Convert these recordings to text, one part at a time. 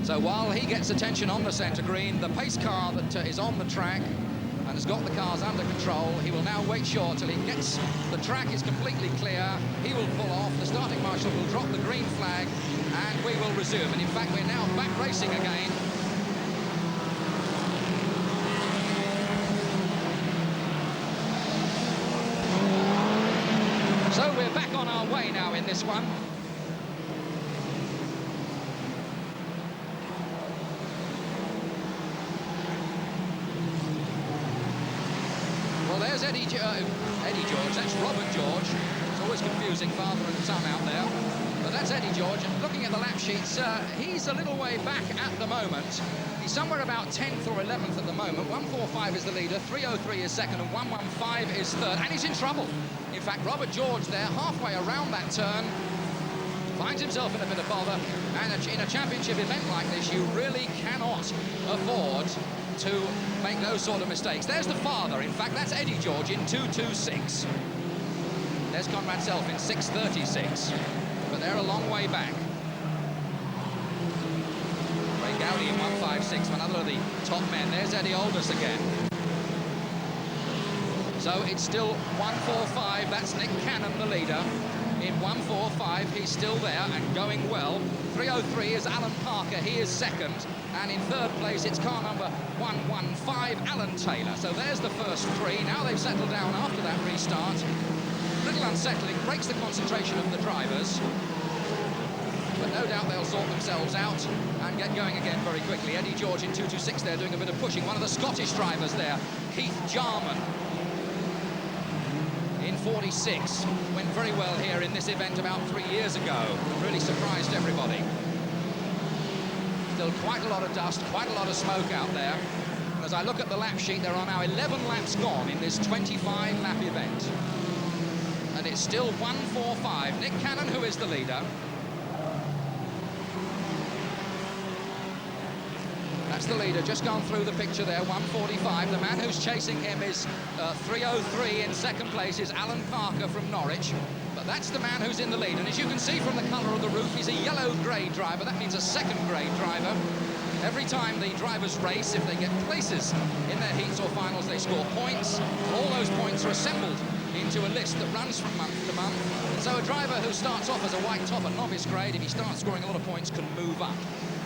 So while he gets attention on the centre green, the pace car that is on the track and has got the cars under control, he will now wait short till he gets the track is completely clear. He will pull off, the starting marshal will drop the green flag, and we will resume. And in fact, we're now back racing again. So we're back on our way now in this one. Well, there's Eddie George, that's Robert George. It's always confusing, father and son out there. But that's Eddie George, and looking at the lap sheets, he's a little way back at the moment. He's somewhere about 10th or 11th at the moment. 145 is the leader, 303 is second, and 115 is third, and he's in trouble. In fact, Robert George there, halfway around that turn, finds himself in a bit of bother, and in a championship event like this, you really cannot afford to make those sort of mistakes. There's the father, in fact, that's Eddie George in 226. There's Conrad Self in 636, but they're a long way back. Ray Gowdy in 156, another of the top men. There's Eddie Aldous again. So it's still 145, that's Nick Cannon, the leader. In 145, he's still there and going well. 303 is Alan Parker, he is second. And in third place, it's car number 115, Alan Taylor. So there's the first three. Now they've settled down after that restart. A little unsettling, breaks the concentration of the drivers. But no doubt they'll sort themselves out and get going again very quickly. Eddie George in 226 there doing a bit of pushing. One of the Scottish drivers there, Keith Jarman. In 46, went very well here in this event about 3 years ago. Really surprised everybody. Still quite a lot of dust, quite a lot of smoke out there. And as I look at the lap sheet, there are now 11 laps gone in this 25-lap event. And it's still 145. Nick Cannon, who is the leader. That's the leader, just gone through the picture there, 145. The man who's chasing him is 303. In second place is Alan Parker from Norwich. But that's the man who's in the lead. And as you can see from the colour of the roof, he's a yellow-grey driver. That means a second-grade driver. Every time the drivers race, if they get places in their heats or finals, they score points. All those points are assembled into a list that runs from month to month. And so a driver who starts off as a white top at novice grade, if he starts scoring a lot of points, can move up.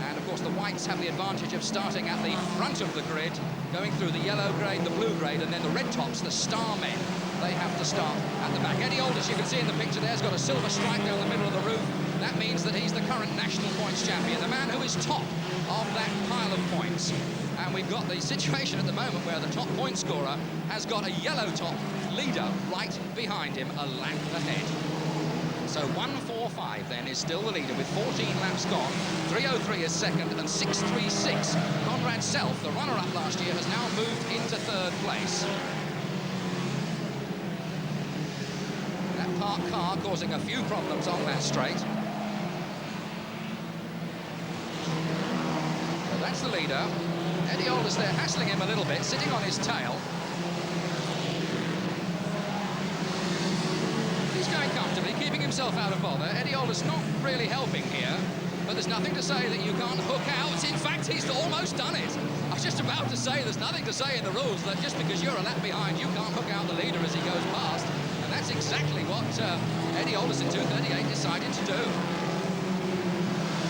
And of course the whites have the advantage of starting at the front of the grid, going through the yellow grade, the blue grade, and then the red tops, the star men, they have to start at the back. Eddie Aldous, you can see in the picture there, has got a silver stripe down the middle of the roof. That means that he's the current national points champion, the man who is top of that pile of points. And we've got the situation at the moment where the top point scorer has got a yellow top leader right behind him, a lap ahead. So 145 then is still the leader with 14 laps gone. 303 is second and 636. Conrad Self, the runner-up last year, has now moved into third place. That parked car causing a few problems on that straight. So that's the leader. Eddie Aldous there hassling him a little bit, sitting on his tail. He's going comfortably, keeping himself out of bother. Eddie Aldous not really helping here, but there's nothing to say that you can't hook out. In fact, he's almost done it. I was just about to say there's nothing to say in the rules that just because you're a lap behind, you can't hook out the leader as he goes past. And that's exactly what Eddie Aldous in 238 decided to do.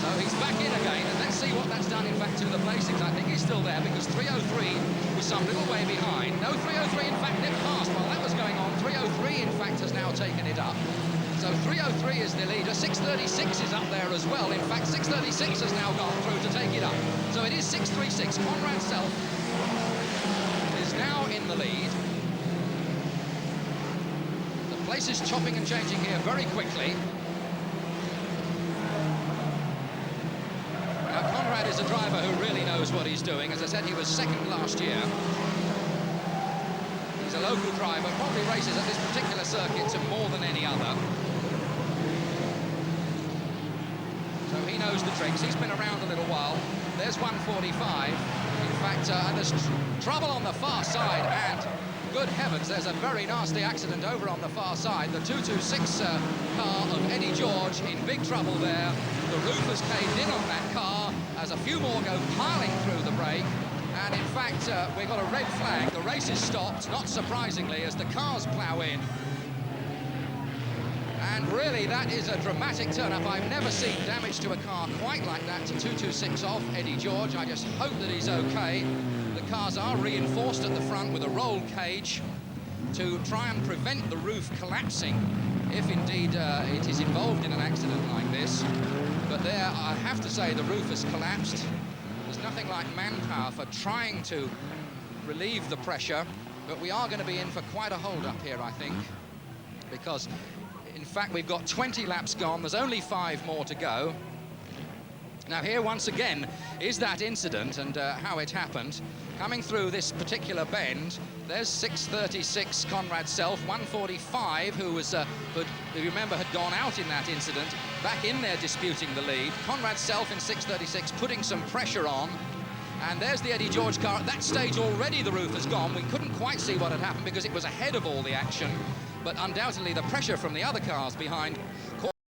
So he's back in again, and let's see what that's done, in fact, to the placings. I think he's still there because 303 was some little way behind. No, 303, in fact, nipped past while that was going on. 303, in fact, has now taken it up. So 303 is the leader. 636 is up there as well. In fact, 636 has now gone through to take it up. So it is 636. Conrad Self is now in the lead. The place is chopping and changing here very quickly. Conrad is a driver who really knows what he's doing. As I said, he was second last year. He's a local driver, probably races at this particular circuit to more than any other. So he knows the tricks. He's been around a little while. There's 145. In fact, and there's trouble on the far side, and good heavens, there's a very nasty accident over on the far side. The 226 car of Eddie George in big trouble there. The roof has caved in on that car as a few more go piling through the break. And in fact, we've got a red flag. The race is stopped, not surprisingly, as the cars plough in. And really, that is a dramatic turn-up. I've never seen damage to a car quite like that to 226 off Eddie George. I just hope that he's okay. The cars are reinforced at the front with a roll cage to try and prevent the roof collapsing if indeed it is involved in an accident like this. But there, I have to say, the roof has collapsed. There's nothing like manpower for trying to relieve the pressure, but we are going to be in for quite a hold-up here, I think, because in fact we've got 20 laps gone. There's only 5 more to go. Now here once again is that incident and how it happened. Coming through this particular bend, there's 636 Conrad Self, 145 who was, who you remember had gone out in that incident, back in there disputing the lead. Conrad Self in 636 putting some pressure on. And there's the Eddie George car. At that stage already the roof has gone. We couldn't quite see what had happened because it was ahead of all the action. But undoubtedly the pressure from the other cars behind